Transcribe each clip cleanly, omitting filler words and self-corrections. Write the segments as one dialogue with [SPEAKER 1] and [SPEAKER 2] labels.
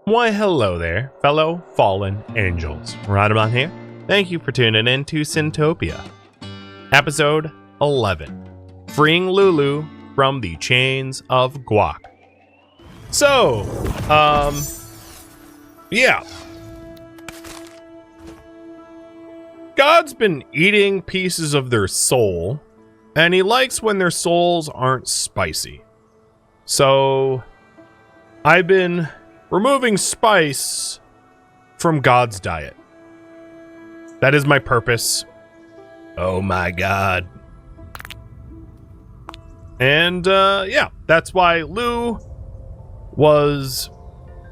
[SPEAKER 1] Why, hello there, fellow fallen angels. Rhadamant here. Thank you for tuning in to Sintopia. Episode 11. Freeing Lulu from the chains of Guac. So, yeah. God's been eating pieces of their soul, and he likes when their souls aren't spicy. So, I've been removing spice from God's diet. That is my purpose. Oh my God. And, yeah, that's why Lou was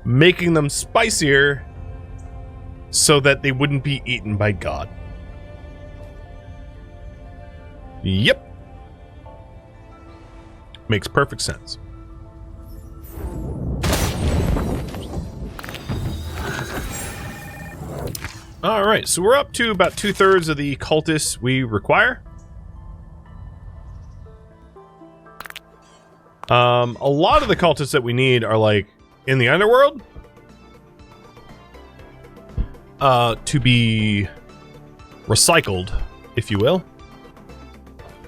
[SPEAKER 1] making them spicier so that they wouldn't be eaten by God. Yep. Makes perfect sense. Alright, so we're up to about 2/3 of the cultists we require. A lot of the cultists that we need are like in the underworld. To be recycled, if you will.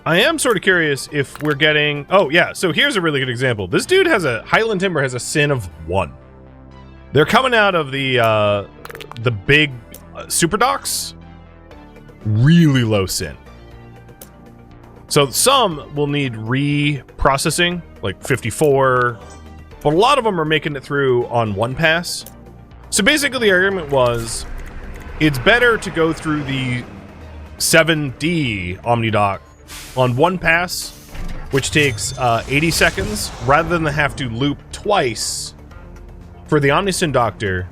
[SPEAKER 1] I am sort of curious if we're getting... Oh, yeah, so here's a really good example. This dude has a... Highland Timber has a sin of 1. They're coming out of the big super docks. Really low sin. So some will need reprocessing, like 54, but a lot of them are making it through on 1 pass. So basically the argument was, it's better to go through the 7D Omnidoc on 1 pass, which takes 80 seconds, rather than have to loop twice for the Omnisyn Doctor,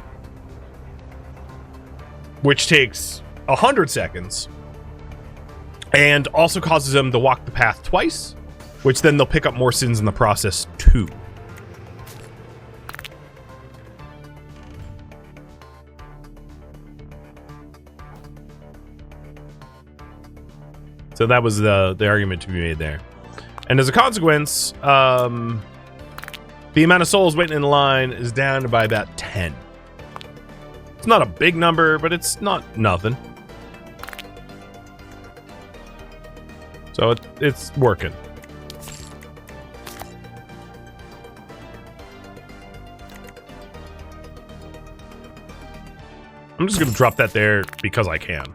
[SPEAKER 1] which takes 100 seconds, and also causes them to walk the path twice, which then they'll pick up more sins in the process too. So that was the argument to be made there. And as a consequence, the amount of souls waiting in line is down by about 10. It's not a big number, but it's not nothing. So it's working. I'm just gonna drop that there because I can.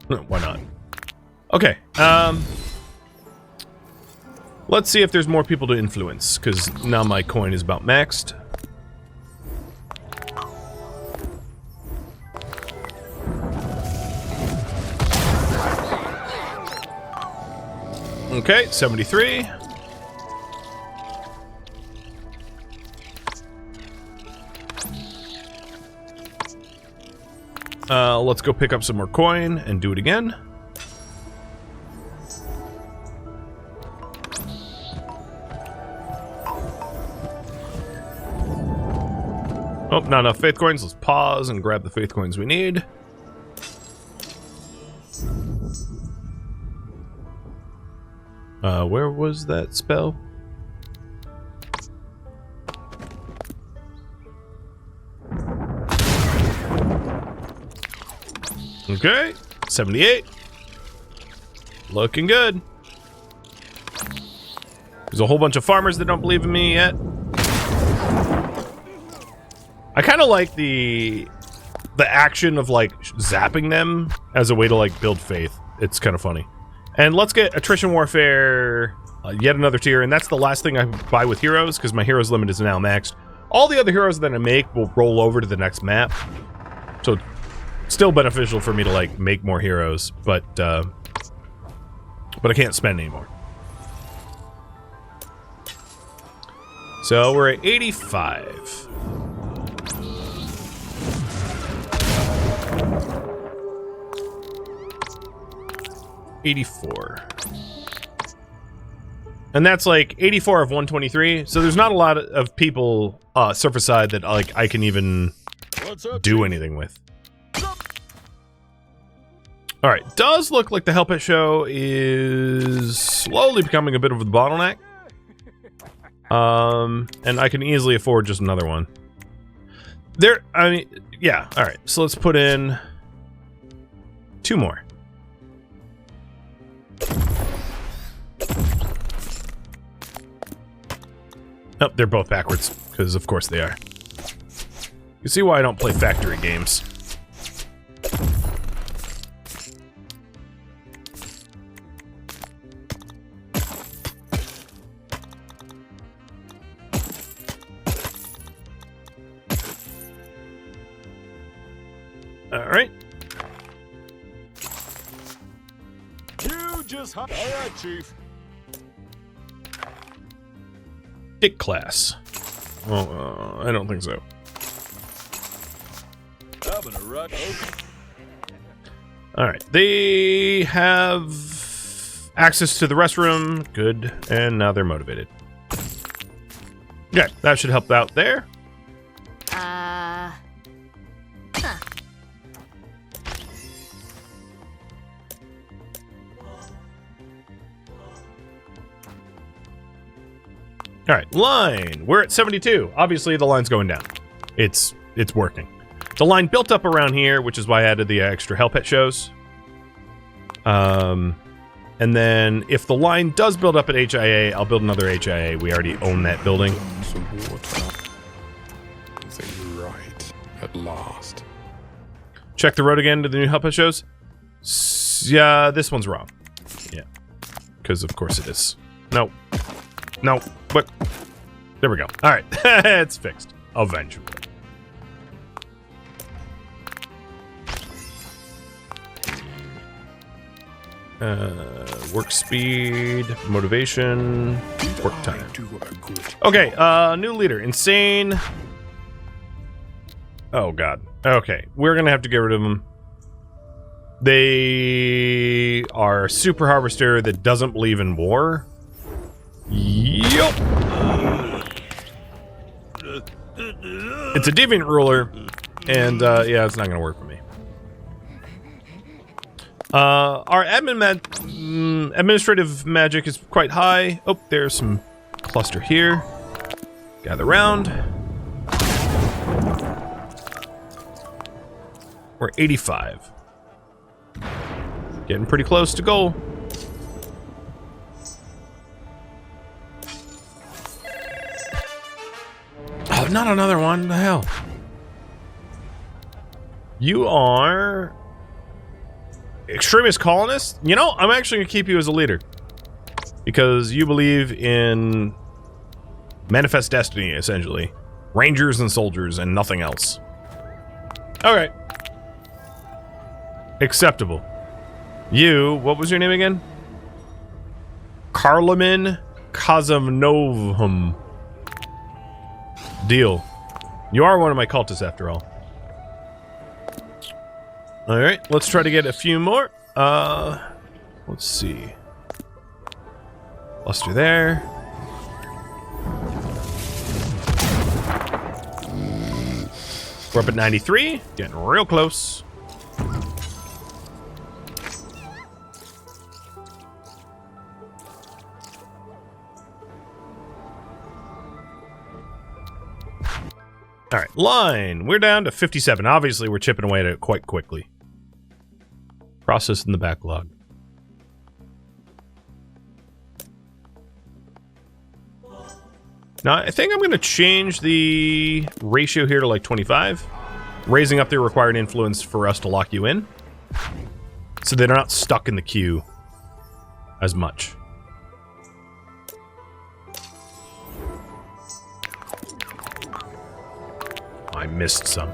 [SPEAKER 1] Why not? Okay, let's see if there's more people to influence, because now my coin is about maxed. Okay, 73. Let's go pick up some more coin and do it again. Oh, not enough faith coins. Let's pause and grab the faith coins we need. Where was that spell? Okay, 78. Looking good. There's a whole bunch of farmers that don't believe in me yet. I kind of like the action of like zapping them as a way to like build faith. It's kind of funny. And let's get attrition warfare, yet another tier, and that's the last thing I buy with heroes because my heroes limit is now maxed. All the other heroes that I make will roll over to the next map, so it's still beneficial for me to like make more heroes, but I can't spend anymore. So we're at 85. $84. And that's like 84 of 123. So there's not a lot of people surface side that like I can even do anything with. All right, does look like the Hell Pit show is slowly becoming a bit of a bottleneck. And I can easily afford just another one. There, I mean, yeah, all right. So let's put in 2 more. Oh, they're both backwards, because of course they are. You see why I don't play factory games. All right.
[SPEAKER 2] You just hired, Chief.
[SPEAKER 1] Dick class. Well, I don't think so.
[SPEAKER 2] Having a rut.
[SPEAKER 1] All right. They have access to the restroom. Good. And now they're motivated. Okay, that should help out there. All right, line. We're at 72. Obviously, the line's going down. It's working. The line built up around here, which is why I added the extra Hell Pet shows. And then if the line does build up at HIA, I'll build another HIA. We already own that building.
[SPEAKER 3] Some water. Is it right at last?
[SPEAKER 1] Check the road again to the new Hell Pet shows. Yeah, this one's wrong. Yeah, because of course it is. No. No, but there we go. All right, it's fixed eventually. Work speed, motivation, work time. Okay, new leader, insane. Oh god. Okay, we're gonna have to get rid of them. They are a super harvester that doesn't believe in war. Yup. It's a deviant ruler, and yeah, it's not gonna work for me. Our administrative magic is quite high. Oh, there's some cluster here. Gather round. We're 85. Getting pretty close to goal. Oh, not another one. The hell? You are extremist colonist? You know, I'm actually gonna keep you as a leader because you believe in manifest destiny, essentially. Rangers and soldiers and nothing else. Okay. Acceptable. You, what was your name again? Karlaman Kazovnovhum. Deal. You are one of my cultists after all. Alright, let's try to get a few more. Let's see. Cluster there. We're up at 93. Getting real close. Alright, line. We're down to 57. Obviously, we're chipping away at it quite quickly. Process in the backlog. Now, I think I'm going to change the ratio here to like 25. Raising up the required influence for us to lock you in. So they're not stuck in the queue as much. I missed some.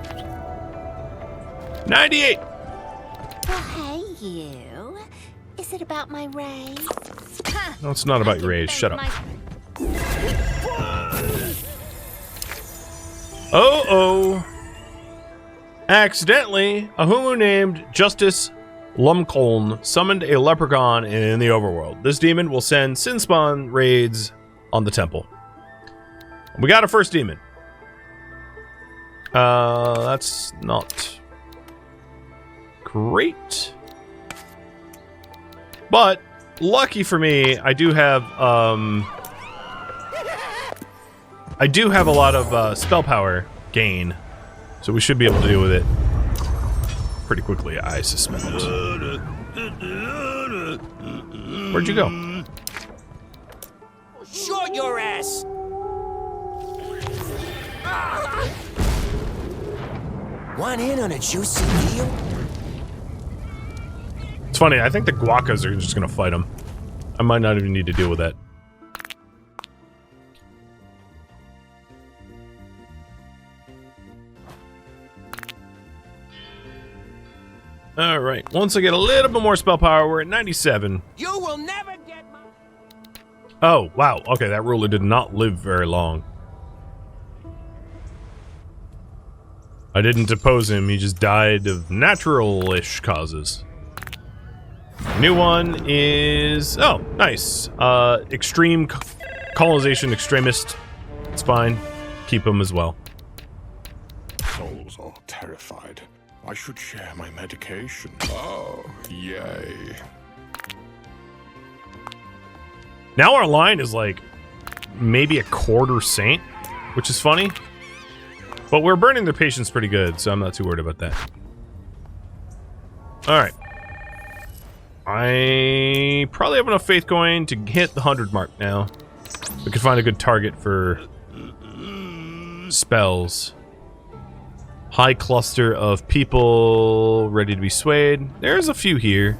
[SPEAKER 1] 98!
[SPEAKER 4] Well, hey, you. Is it about my raise?
[SPEAKER 1] No, it's not about your raise. Shut up. Oh. Accidentally, a Humu named Justice Lumcoln summoned a leprechaun in the overworld. This demon will send sin spawn raids on the temple. We got a first demon. That's not great. But lucky for me, I do have a lot of spell power gain. So we should be able to deal with it pretty quickly, I suspect. Where'd you go?
[SPEAKER 5] Short your ass! Want in on a juicy deal?
[SPEAKER 1] It's funny, I think the guacas are just gonna fight him. I might not even need to deal with that. Alright, once I get a little bit more spell power, we're at 97.
[SPEAKER 5] You will never get my...
[SPEAKER 1] Oh, wow. Okay, that ruler did not live very long. I didn't depose him, he just died of natural-ish causes. New one is... oh, nice. Extreme colonization extremist. It's fine. Keep him as well.
[SPEAKER 3] Souls are terrified. I should share my medication. Oh, yay.
[SPEAKER 1] Now our line is like maybe a quarter saint, which is funny. But we're burning their patience pretty good, so I'm not too worried about that. Alright. I probably have enough faith going to hit the 100 mark now. We can find a good target for spells. High cluster of people ready to be swayed. There's a few here.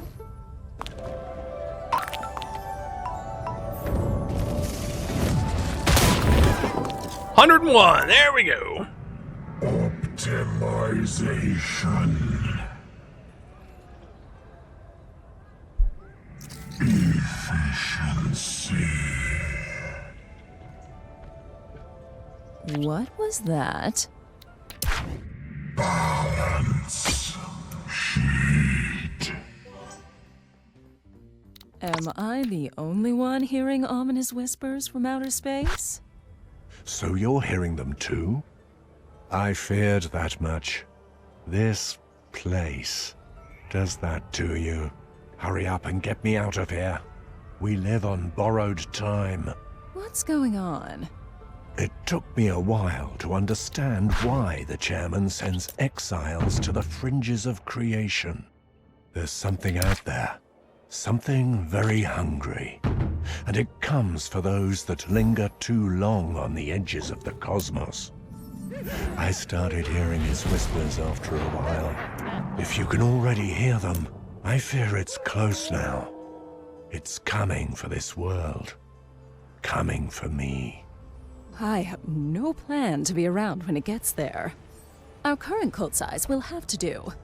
[SPEAKER 1] $101, there we go.
[SPEAKER 6] Optimization. Efficiency.
[SPEAKER 7] What was that?
[SPEAKER 6] Balance. Sheet.
[SPEAKER 7] Am I the only one hearing ominous whispers from outer space?
[SPEAKER 8] So you're hearing them too? I feared that much. This place does that to you. Hurry up and get me out of here. We live on borrowed time.
[SPEAKER 7] What's going on?
[SPEAKER 8] It took me a while to understand why the chairman sends exiles to the fringes of creation. There's something out there. Something very hungry. And it comes for those that linger too long on the edges of the cosmos. I started hearing his whispers after a while. If you can already hear them, I fear it's close now. It's coming for this world. Coming for me.
[SPEAKER 7] I have no plan to be around when it gets there. Our current cult size will have to do.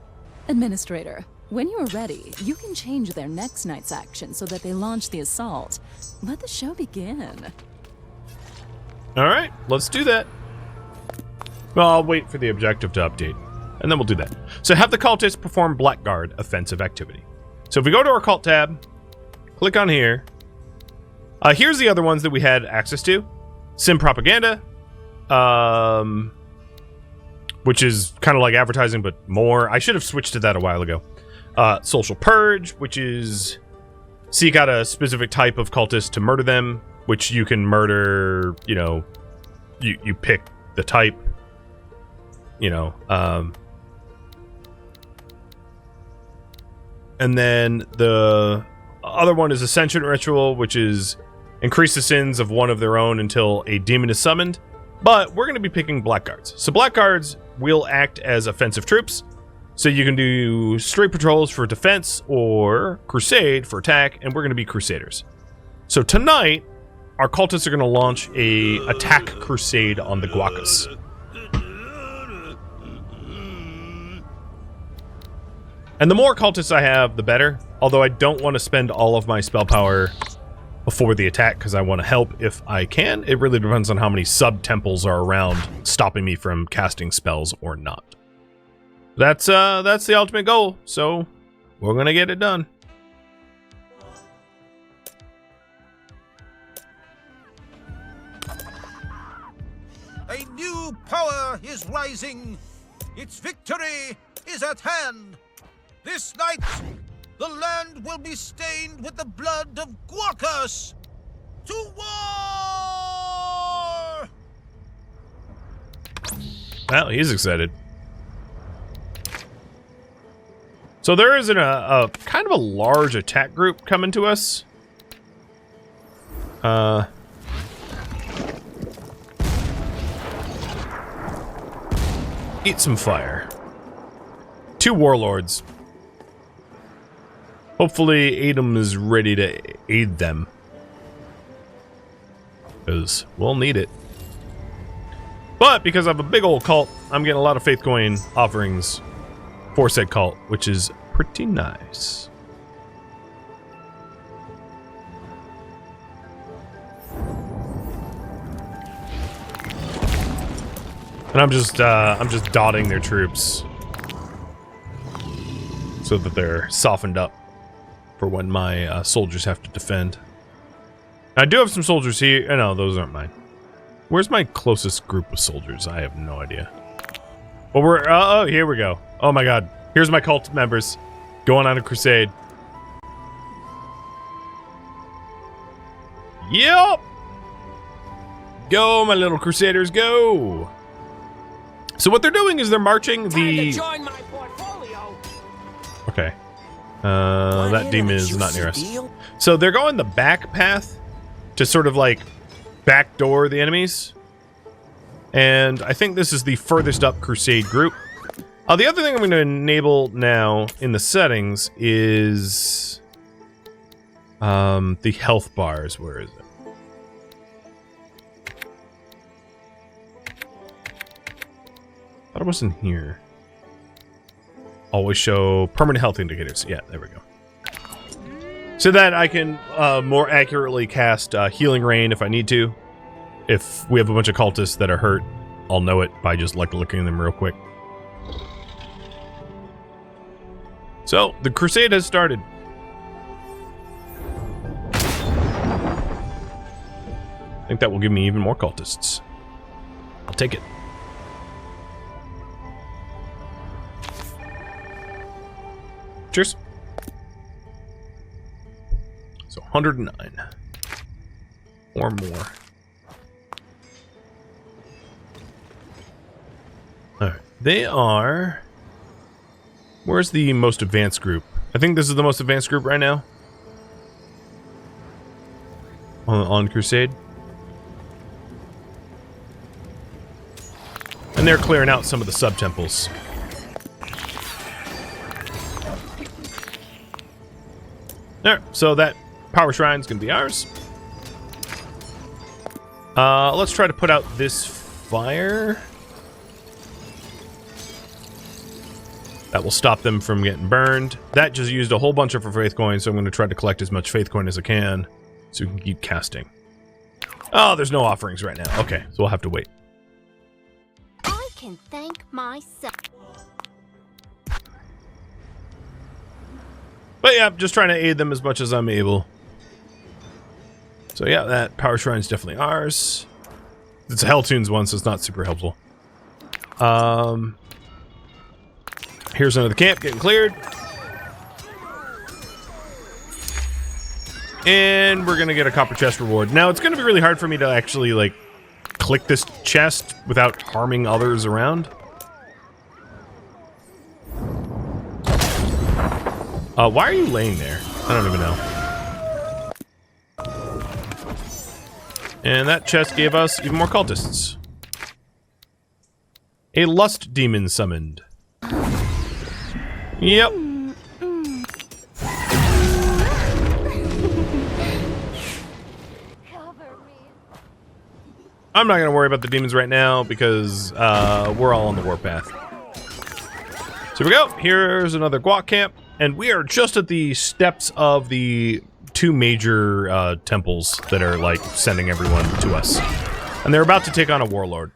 [SPEAKER 7] Administrator, when you are ready, you can change their next night's action so that they launch the assault. Let the show begin.
[SPEAKER 1] Alright, let's do that. Well, I'll wait for the objective to update, and then we'll do that. So have the cultists perform Blackguard offensive activity. So if we go to our cult tab, click on here. Here's the other ones that we had access to. Sim Propaganda, which is kind of like advertising, but more. I should have switched to that a while ago. Social Purge, which is seek out a specific type of cultist to murder them, which you can murder, you know, you pick the type, you know, and then the other one is Ascension Ritual, which is increase the sins of one of their own until a demon is summoned. But we're going to be picking Blackguards. So Blackguards will act as offensive troops. So you can do straight patrols for defense or crusade for attack, and we're going to be crusaders. So tonight, our cultists are going to launch a attack crusade on the Guacas. And the more cultists I have, the better. Although I don't want to spend all of my spell power before the attack because I want to help if I can. It really depends on how many sub-temples are around stopping me from casting spells or not. That's the ultimate goal, so we're gonna get it done.
[SPEAKER 9] A new power is rising. Its victory is at hand. This night, the land will be stained with the blood of Guacas. To war!
[SPEAKER 1] Well, he's excited. So there is a kind of a large attack group coming to us. Eat some fire. 2 warlords. Hopefully Aidhum is ready to aid them. Because we'll need it. But because I'm a big old cult, I'm getting a lot of faith coin offerings for said cult, which is pretty nice. And I'm just dotting their troops so that they're softened up for when my soldiers have to defend. I do have some soldiers here. Oh, no, those aren't mine. Where's my closest group of soldiers? I have no idea. Well, we're oh, here we go. Oh my god. Here's my cult members going on a crusade. Yep. Go, my little crusaders, go. So what they're doing is they're marching the...
[SPEAKER 5] Join my portfolio.
[SPEAKER 1] Okay. That demon is not near us. So they're going the back path to sort of like backdoor the enemies. And I think this is the furthest up crusade group. The other thing I'm going to enable now in the settings is the health bars. Where is it? I thought it wasn't here. Always show permanent health indicators. Yeah, there we go. So that I can more accurately cast Healing Rain if I need to. If we have a bunch of cultists that are hurt, I'll know it by just like looking at them real quick. So, the crusade has started. I think that will give me even more cultists. I'll take it. Cheers. So 109. Or more. Alright. They are... Where's the most advanced group? I think this is the most advanced group right now. On Crusade. And they're clearing out some of the sub-temples. Alright, so that power shrine's gonna be ours. Let's try to put out this fire. That will stop them from getting burned. That just used a whole bunch of faith coins, so I'm going to try to collect as much faith coin as I can so we can keep casting. Oh, there's no offerings right now. Okay, so we'll have to wait.
[SPEAKER 4] I can thank myself.
[SPEAKER 1] But yeah, I'm just trying to aid them as much as I'm able. So yeah, that power shrine's definitely ours. It's a Helltunes one, so it's not super helpful. Here's another camp getting cleared. And we're gonna get a copper chest reward. Now, it's gonna be really hard for me to actually, like, click this chest without harming others around. Why are you laying there? I don't even know. And that chest gave us even more cultists. A lust demon summoned. Yep. I'm not going to worry about the demons right now because we're all on the warpath. So here we go. Here's another Guac camp. And we are just at the steps of the 2 major temples that are like sending everyone to us. And they're about to take on a warlord.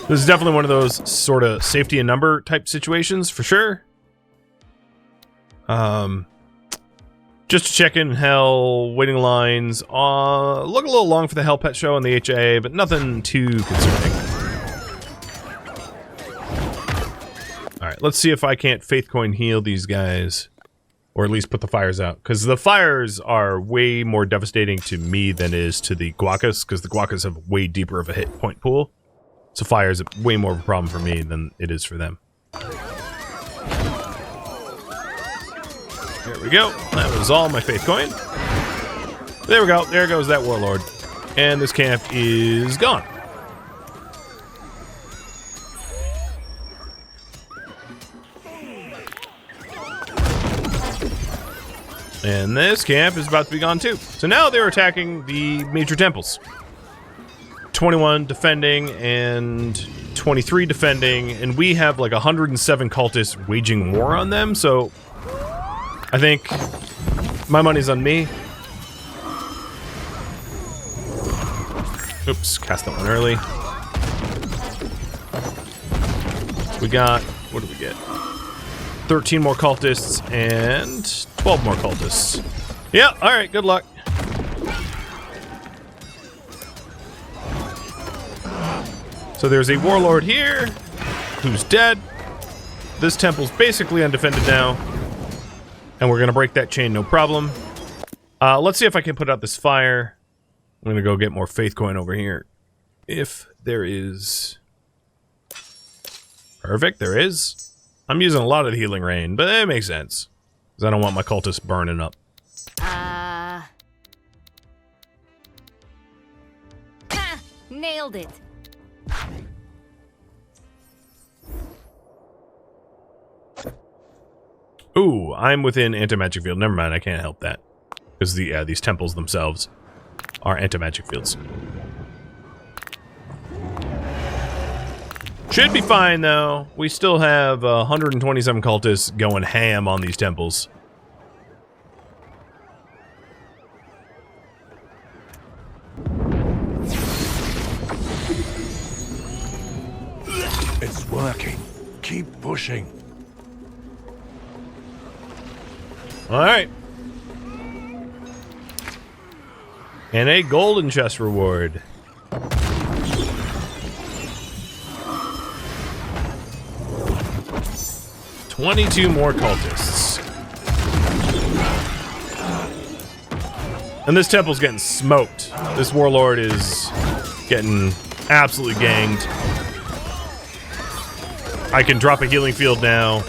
[SPEAKER 1] This is definitely one of those sort of safety in number type situations, for sure. Just to check in hell, waiting lines. Look a little long for the Hell Pet show and the HA, but nothing too concerning. Alright, let's see if I can't faith coin heal these guys. Or at least put the fires out. Because the fires are way more devastating to me than it is to the Guacas, because the Guacas have way deeper of a hit point pool. So fire is way more of a problem for me than it is for them. There we go. That was all my faith coin. There we go. There goes that warlord. And this camp is gone. And this camp is about to be gone too. So now they're attacking the major temples. 21 defending and 23 defending, and we have like 107 cultists waging war on them, so I think my money's on me. Oops, cast that one early. We got, what did we get? 13 more cultists and 12 more cultists. Yeah, alright, good luck. So there's a warlord here who's dead. This temple's basically undefended now. And we're gonna break that chain, no problem. Let's see if I can put out this fire. I'm gonna go get more faith coin over here. If there is... Perfect, there is. I'm using a lot of the healing rain, but it makes sense. Because I don't want my cultists burning up.
[SPEAKER 4] Ha! Nailed it.
[SPEAKER 1] Ooh, I'm within anti-magic field. Never mind, I can't help that. Because these temples themselves are anti-magic fields. Should be fine, though. We still have 127 cultists going ham on these temples.
[SPEAKER 8] It's working. Keep pushing.
[SPEAKER 1] Alright. And a golden chest reward. $22 more cultists. And this temple's getting smoked. This warlord is getting absolutely ganged. I can drop a healing field now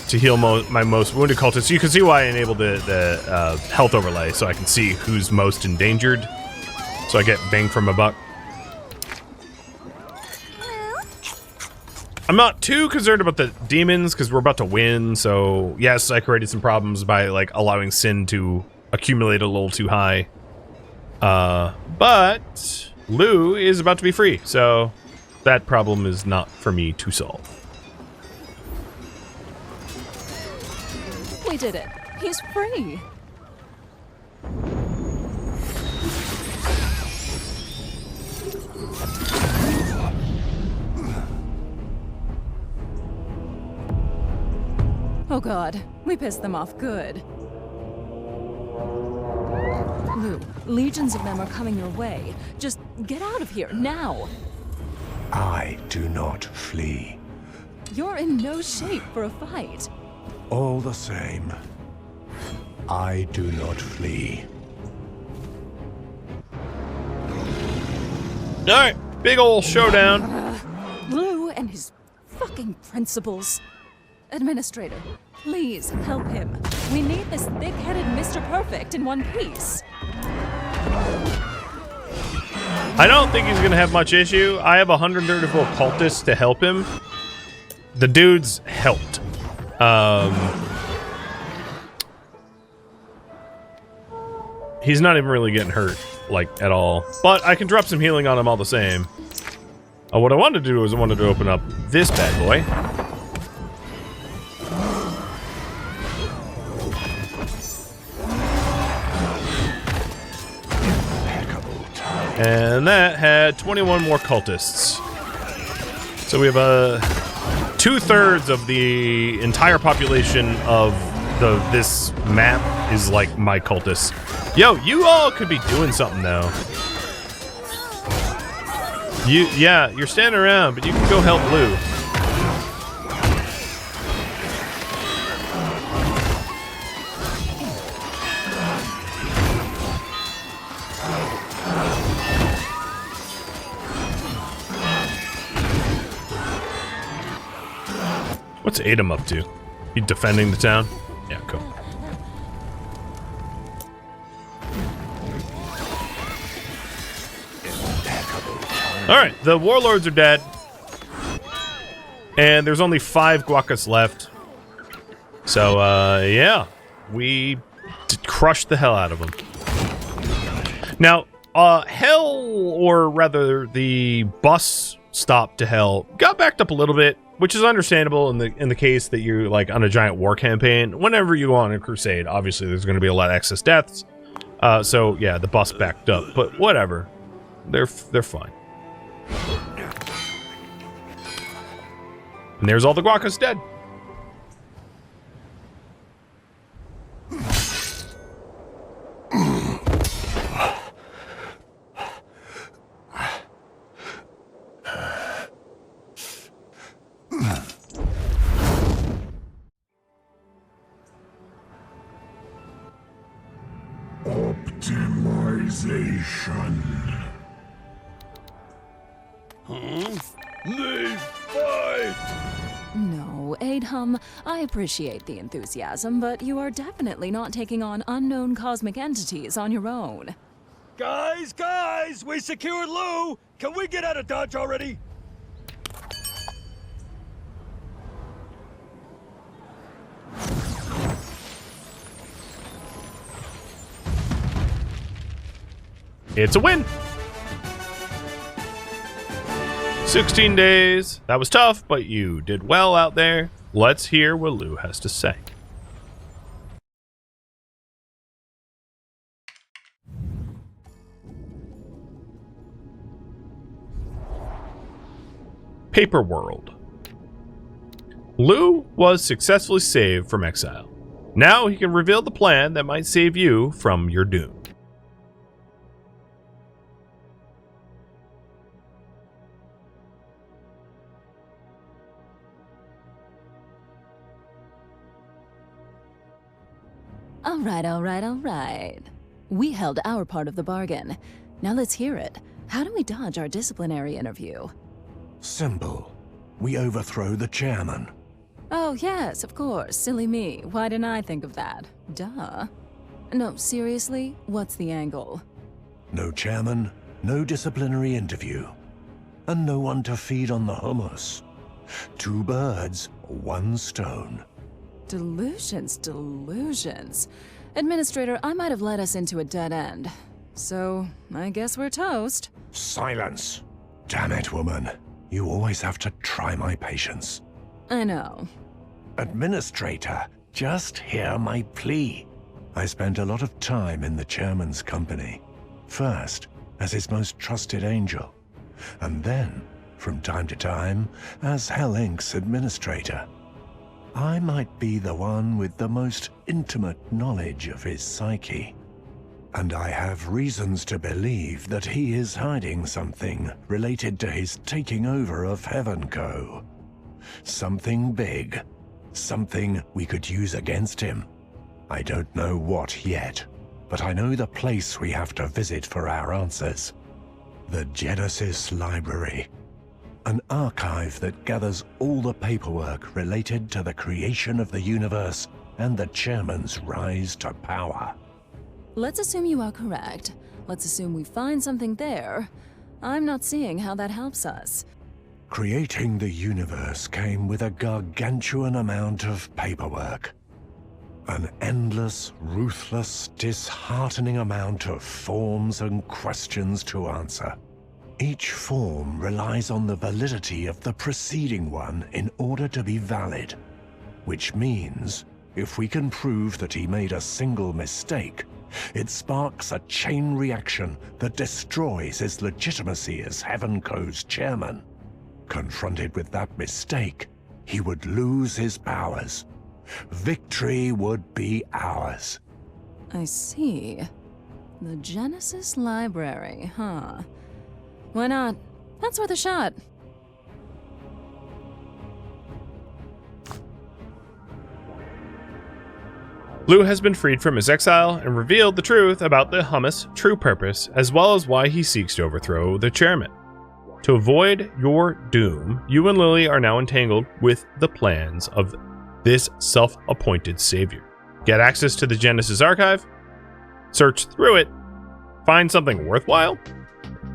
[SPEAKER 1] to heal my most wounded cultists. You can see why I enabled the health overlay, so I can see who's most endangered. So I get bang from a buck. I'm not too concerned about the demons, because we're about to win, so yes, I created some problems by, like, allowing sin to accumulate a little too high. But Lulu is about to be free, so that problem is not for me to solve.
[SPEAKER 7] We did it. He's free. Oh god, we pissed them off good. Lou, legions of them are coming your way. Just get out of here, now!
[SPEAKER 8] I do not flee.
[SPEAKER 7] You're in no shape for a fight.
[SPEAKER 8] All the same, I do not flee.
[SPEAKER 1] Alright, big ol' showdown.
[SPEAKER 7] Lou and his fucking principles. Administrator, please help him. We need this thick-headed Mr. Perfect in one piece.
[SPEAKER 1] I don't think he's gonna have much issue. I have 134 cultists to help him. The dude's helped. He's not even really getting hurt, like, at all. But I can drop some healing on him all the same. What I wanted to do is I wanted to open up this bad boy. And that had 21 more cultists. So we have 2/3 of the entire population of this map is like my cultists. Yo, you all could be doing something though. Yeah, you're standing around, but you can go help Lou. What's Aidhum up to? He defending the town? Yeah, cool. Alright, the warlords are dead. And there's only 5 Guacas left. So, yeah. We crushed the hell out of them. Now, hell, or rather the bus stop to hell, got backed up a little bit, which is understandable in the case that you're like on a giant war campaign. Whenever you go on a crusade, obviously there's going to be a lot of excess deaths. So, yeah, the bus backed up. But whatever. They're fine. And there's all the Guacas dead.
[SPEAKER 6] Optimization.
[SPEAKER 7] No, Aidhum, I appreciate the enthusiasm, but you are definitely not taking on unknown cosmic entities on your own.
[SPEAKER 2] Guys, we secured Lulu. Can we get out of Dodge already?
[SPEAKER 1] It's a win. 16 days. That was tough, but you did well out there. Let's hear what Lou has to say. Paper World. Lou was successfully saved from exile. Now he can reveal the plan that might save you from your doom.
[SPEAKER 7] All right. We held our part of the bargain. Now let's hear it. How do we dodge our disciplinary interview?
[SPEAKER 8] Simple. We overthrow the chairman.
[SPEAKER 7] Oh, yes, of course. Silly me. Why didn't I think of that? Duh. No, seriously? What's the angle?
[SPEAKER 8] No chairman, no disciplinary interview. And no one to feed on the hummus. 2 birds, 1 stone.
[SPEAKER 7] Delusions. Administrator, I might have led us into a dead end. So, I guess we're toast.
[SPEAKER 8] Silence. Damn it, woman. You always have to try my patience.
[SPEAKER 7] I know.
[SPEAKER 8] Administrator, just hear my plea. I spent a lot of time in the chairman's company. First, as his most trusted angel. And then, from time to time, as Hell Inc.'s administrator. I might be the one with the most intimate knowledge of his psyche. And I have reasons to believe that he is hiding something related to his taking over of Heaven Co. Something big. Something we could use against him. I don't know what yet, but I know the place we have to visit for our answers. The Genesis Library. An archive that gathers all the paperwork related to the creation of the universe and the chairman's rise to power.
[SPEAKER 7] Let's assume you are correct. Let's assume we find something there. I'm not seeing how that helps us.
[SPEAKER 8] Creating the universe came with a gargantuan amount of paperwork. An endless, ruthless, disheartening amount of forms and questions to answer. Each form relies on the validity of the preceding one in order to be valid. Which means, if we can prove that he made a single mistake, it sparks a chain reaction that destroys his legitimacy as Heaven Co.'s chairman. Confronted with that mistake, he would lose his powers. Victory would be ours.
[SPEAKER 7] I see. The Genesis Library, huh? Why not? That's worth a shot.
[SPEAKER 1] Lou has been freed from his exile and revealed the truth about the hummus' true purpose, as well as why he seeks to overthrow the chairman. To avoid your doom, you and Lily are now entangled with the plans of this self-appointed savior. Get access to the Genesis archive, search through it, find something worthwhile.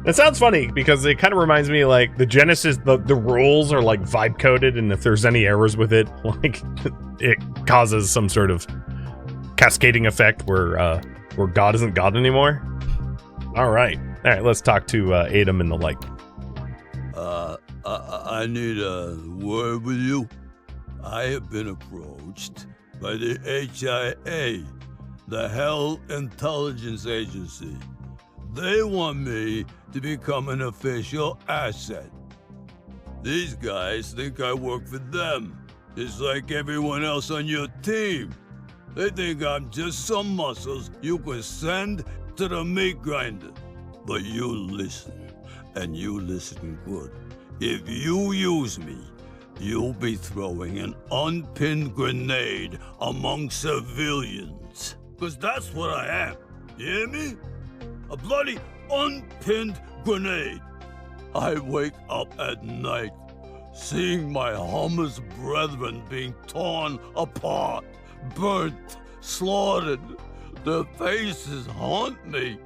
[SPEAKER 1] That sounds funny because it kind of reminds me like the Genesis, the rules are like vibe coded, and if there's any errors with it, like it causes some sort of cascading effect where God isn't God anymore. All right, let's talk to Aidhum and the like.
[SPEAKER 2] I need a word with you. I have been approached by the HIA, the Hell Intelligence Agency. They want me to become an official asset. These guys think I work for them, just like everyone else on your team. They think I'm just some muscles you can send to the meat grinder. But you listen, and you listen good. If you use me, you'll be throwing an unpinned grenade among civilians. 'Cause that's what I am. You hear me? A bloody unpinned grenade. I wake up at night seeing my hummus brethren being torn apart, burnt, slaughtered. Their faces haunt me.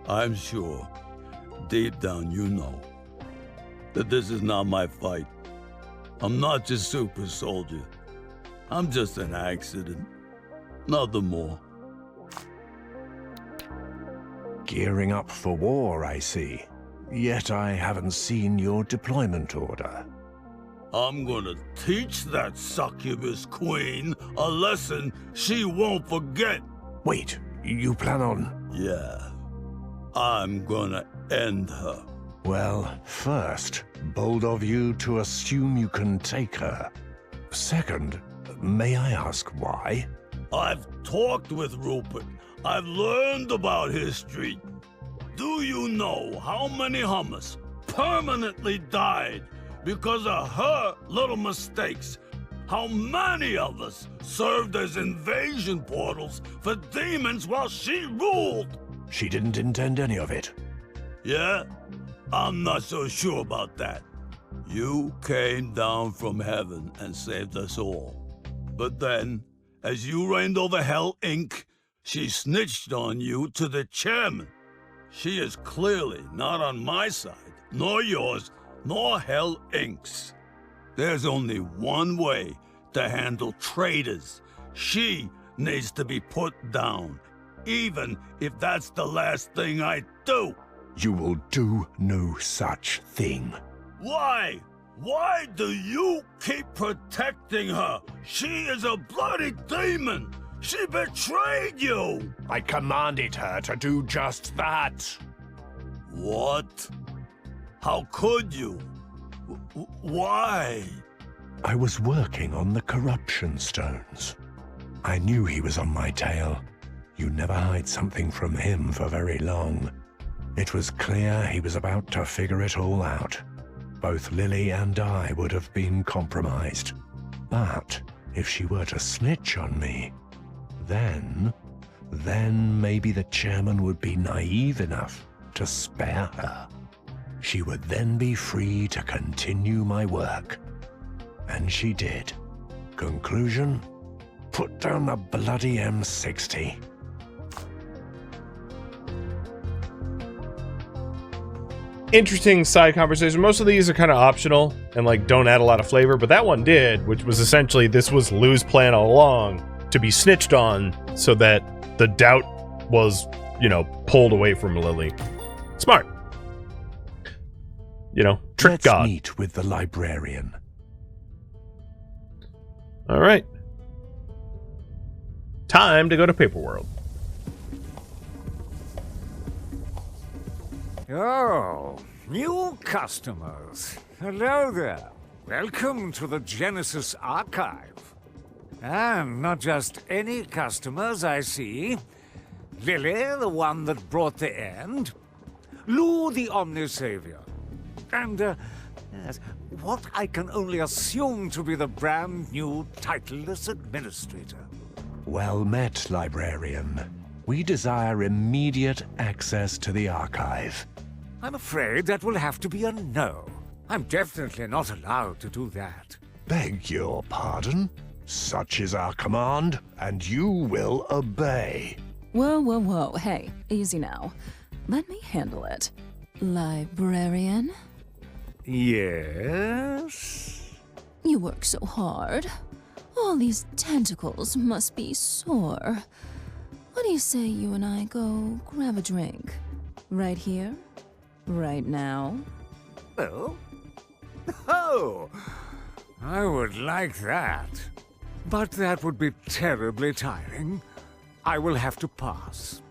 [SPEAKER 2] I'm sure, deep down you know, that this is not my fight. I'm not just super soldier. I'm just an accident. Nothing more.
[SPEAKER 8] Gearing up for war, I see. Yet I haven't seen your deployment order.
[SPEAKER 2] I'm gonna teach that succubus queen a lesson she won't forget.
[SPEAKER 8] Wait, you plan on...
[SPEAKER 2] Yeah, I'm gonna end her.
[SPEAKER 8] Well, first, bold of you to assume you can take her. Second, may I ask why?
[SPEAKER 2] I've talked with Rupert. I've learned about history. Do you know how many hummus permanently died because of her little mistakes? How many of us served as invasion portals for demons while she ruled?
[SPEAKER 8] She didn't intend any of it.
[SPEAKER 2] Yeah? I'm not so sure about that. You came down from heaven and saved us all. But then, as you reigned over Hell Inc., she snitched on you to the chairman. She is clearly not on my side, nor yours, nor Hell Inc's. There's only one way to handle traitors. She needs to be put down, even if that's the last thing I do.
[SPEAKER 8] You will do no such thing.
[SPEAKER 2] Why? Why do you keep protecting her? She is a bloody demon! She betrayed you!
[SPEAKER 8] I commanded her to do just that.
[SPEAKER 2] What? How could you? Why?
[SPEAKER 8] I was working on the corruption stones. I knew he was on my tail. You never hide something from him for very long. It was clear he was about to figure it all out. Both Lily and I would have been compromised. But if she were to snitch on me, then maybe the chairman would be naive enough to spare her. She would then be free to continue my work. And she did. Conclusion? Put down the bloody M60.
[SPEAKER 1] Interesting side conversation. Most of these are kind of optional and like don't add a lot of flavor, but that one did, which was essentially this was Lou's plan all along, to be snitched on so that the doubt was, pulled away from Lily. Smart. Trick
[SPEAKER 8] Let's
[SPEAKER 1] God.
[SPEAKER 8] meet with the librarian.
[SPEAKER 1] All right. Time to go to Paperworld.
[SPEAKER 10] Oh, new customers. Hello there. Welcome to the Genesis Archive. And not just any customers, I see. Lily, the one that brought the end. Lou, the Omnisavior. And, yes, what I can only assume to be the brand new titleless administrator.
[SPEAKER 8] Well met, librarian. We desire immediate access to the archive.
[SPEAKER 10] I'm afraid that will have to be a no. I'm definitely not allowed to do that.
[SPEAKER 8] Beg your pardon? Such is our command, and you will obey.
[SPEAKER 7] Whoa, whoa, whoa. Hey, easy now. Let me handle it. Librarian?
[SPEAKER 10] Yes?
[SPEAKER 7] You work so hard. All these tentacles must be sore. What do you say you and I go grab a drink? Right here? Right now?
[SPEAKER 10] Well? Oh! I would like that. But that would be terribly tiring. I will have to pass.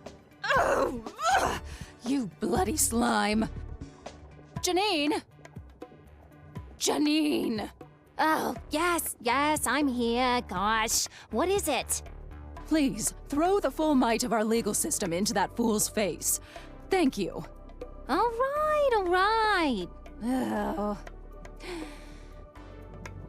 [SPEAKER 7] Oh! Ugh, you bloody slime! Janine! Janine!
[SPEAKER 4] Oh, yes, I'm here. Gosh, what is it?
[SPEAKER 7] Please, throw the full might of our legal system into that fool's face. Thank you.
[SPEAKER 4] All right.
[SPEAKER 7] Oh.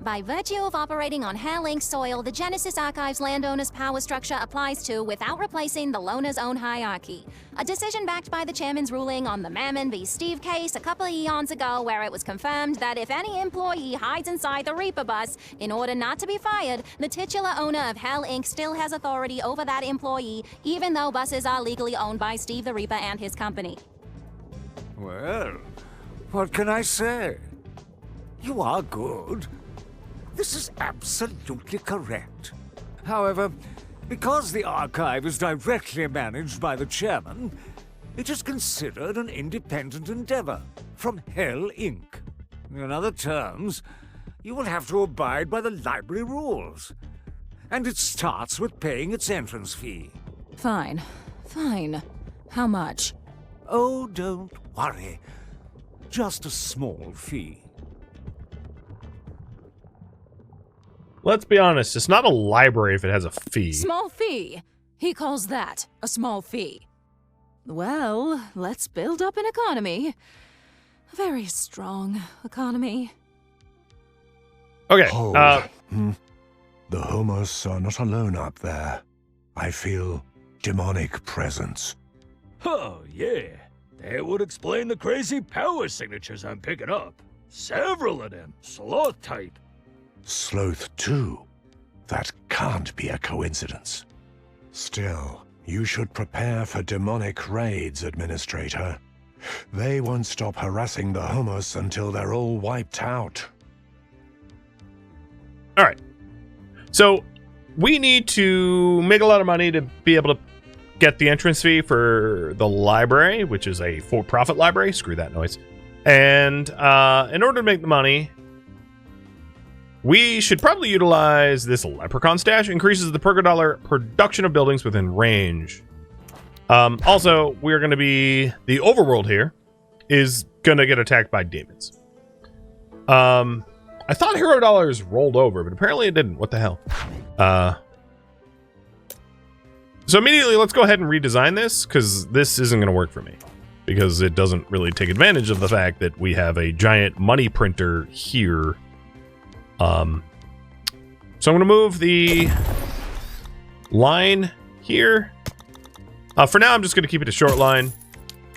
[SPEAKER 4] By virtue of operating on Hell Inc. soil, the Genesis Archives landowner's power structure applies to without replacing the loaner's own hierarchy. A decision backed by the chairman's ruling on the Mammon v. Steve case a couple of eons ago, where it was confirmed that if any employee hides inside the Reaper bus in order not to be fired, the titular owner of Hell Inc. still has authority over that employee, even though buses are legally owned by Steve the Reaper and his company.
[SPEAKER 10] Well, what can I say? You are good. This is absolutely correct. However, because the archive is directly managed by the chairman, it is considered an independent endeavor from Hell Inc. In other terms, you will have to abide by the library rules. And it starts with paying its entrance fee.
[SPEAKER 7] Fine. How much?
[SPEAKER 10] Oh, don't worry. Just a small fee.
[SPEAKER 1] Let's be honest, it's not a library if it has a fee.
[SPEAKER 7] Small fee. He calls that a small fee. Well, let's build up an economy. A very strong economy.
[SPEAKER 1] Okay,
[SPEAKER 8] Hold. The Homos are not alone up there. I feel demonic presence.
[SPEAKER 11] Oh, yeah. That would explain the crazy power signatures I'm picking up. Several of them, sloth type.
[SPEAKER 8] Sloth too? That can't be a coincidence. Still, you should prepare for demonic raids, Administrator. They won't stop harassing the Homos until they're all wiped out.
[SPEAKER 1] Alright. So, we need to make a lot of money to be able to get the entrance fee for the library, which is a for-profit library. Screw that noise. And in order to make the money, we should probably utilize this leprechaun stash. Increases the per production of buildings within range. Also, we're going to be... The overworld here is going to get attacked by demons. I thought hero dollars rolled over, but apparently it didn't. What the hell? So immediately, let's go ahead and redesign this, because this isn't going to work for me. Because it doesn't really take advantage of the fact that we have a giant money printer here. So I'm going to move the line here. For now, I'm just going to keep it a short line.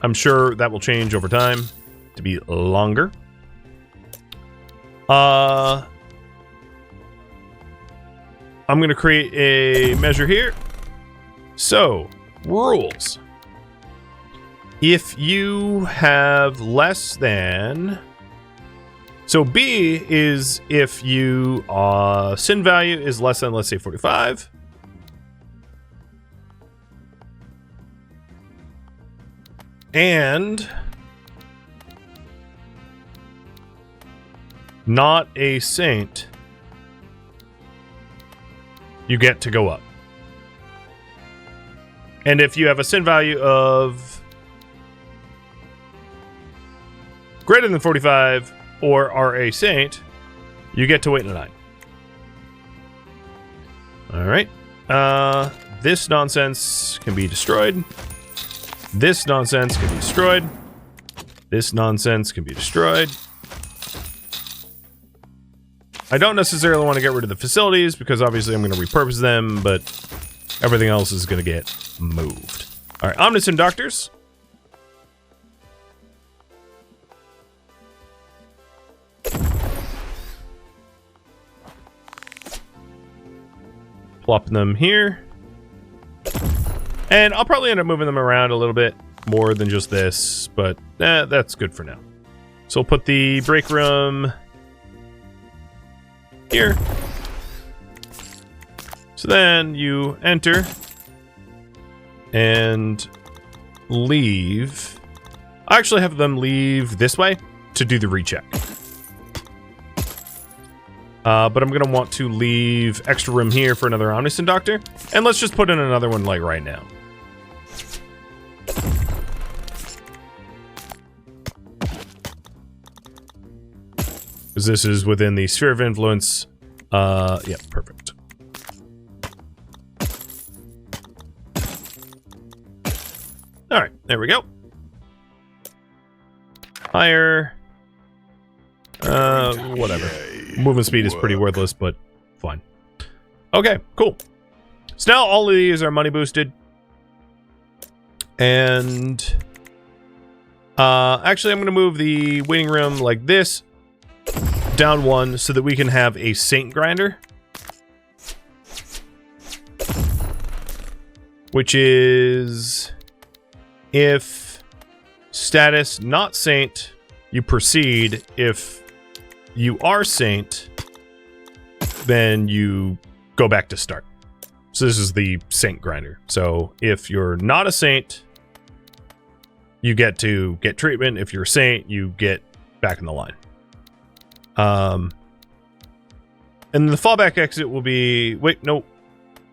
[SPEAKER 1] I'm sure that will change over time to be longer. I'm going to create a measure here. So, rules. If you have less than... So B is if you sin value is less than, let's say, 45. And not a saint, you get to go up. And if you have a sin value of greater than 45 or are a saint, you get to wait in a 9. Alright. This nonsense can be destroyed. This nonsense can be destroyed. This nonsense can be destroyed. I don't necessarily want to get rid of the facilities because obviously I'm going to repurpose them, but everything else is going to get moved. Alright, Omniscient Doctors. Plopping them here. And I'll probably end up moving them around a little bit more than just this, but that's good for now. So we'll put the break room here. So then you enter and leave. I actually have them leave this way to do the recheck. But I'm going to want to leave extra room here for another Omniscient Doctor. And let's just put in another one like right now. Because this is within the sphere of influence. Yeah, perfect. All right, there we go. Higher. Whatever. Movement speed is pretty worthless, but fine. Okay, cool. So now all of these are money boosted. And actually, I'm going to move the waiting room like this down one so that we can have a Saint Grinder. Which is if status not Saint, you proceed. If you are Saint, then you go back to start. So this is the Saint Grinder. So if you're not a Saint, you get to get treatment. If you're a Saint, you get back in the line. And the fallback exit will be... Wait, no.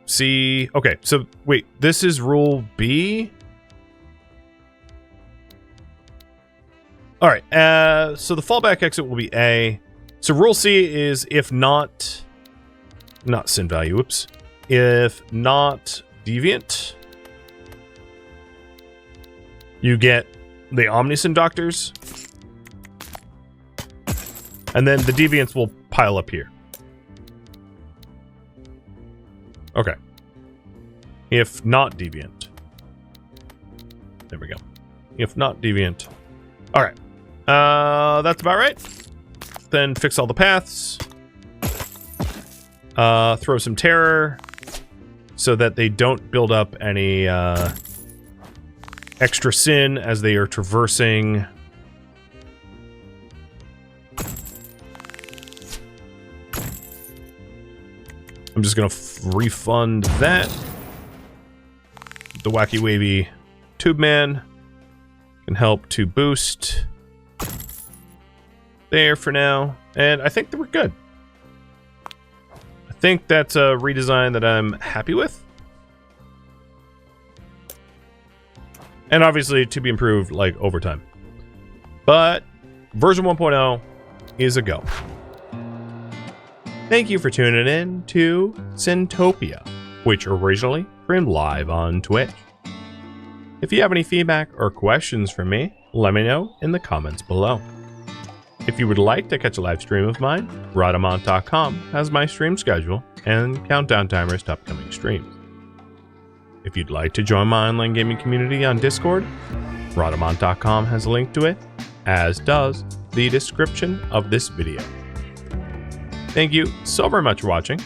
[SPEAKER 1] C... Okay, so wait. This is rule B? Alright, so the fallback exit will be A. So rule C is if not sin value, whoops. If not deviant, you get the Omniscient Doctors. And then the deviants will pile up here. Okay. If not deviant. There we go. If not deviant. Alright. That's about right. Then fix all the paths. Throw some terror so that they don't build up any extra sin as they are traversing. I'm just going to refund that. The Wacky Wavy Tube Man can help to boost there for now. And I think that we're good. I think that's a redesign that I'm happy with. And obviously to be improved like over time. But version 1.0 is a go. Thank you for tuning in to Sintopia, which originally streamed live on Twitch. If you have any feedback or questions for me, let me know in the comments below. If you would like to catch a live stream of mine, Rhadamant.com has my stream schedule and countdown timers to upcoming streams. If you'd like to join my online gaming community on Discord, Rhadamant.com has a link to it, as does the description of this video. Thank you so very much for watching.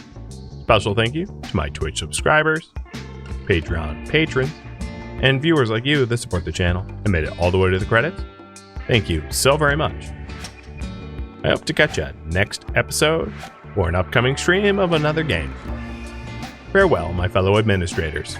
[SPEAKER 1] Special thank you to my Twitch subscribers, Patreon patrons, and viewers like you that support the channel and made it all the way to the credits. Thank you so very much. I hope to catch you next episode or an upcoming stream of another game. Farewell, my fellow administrators.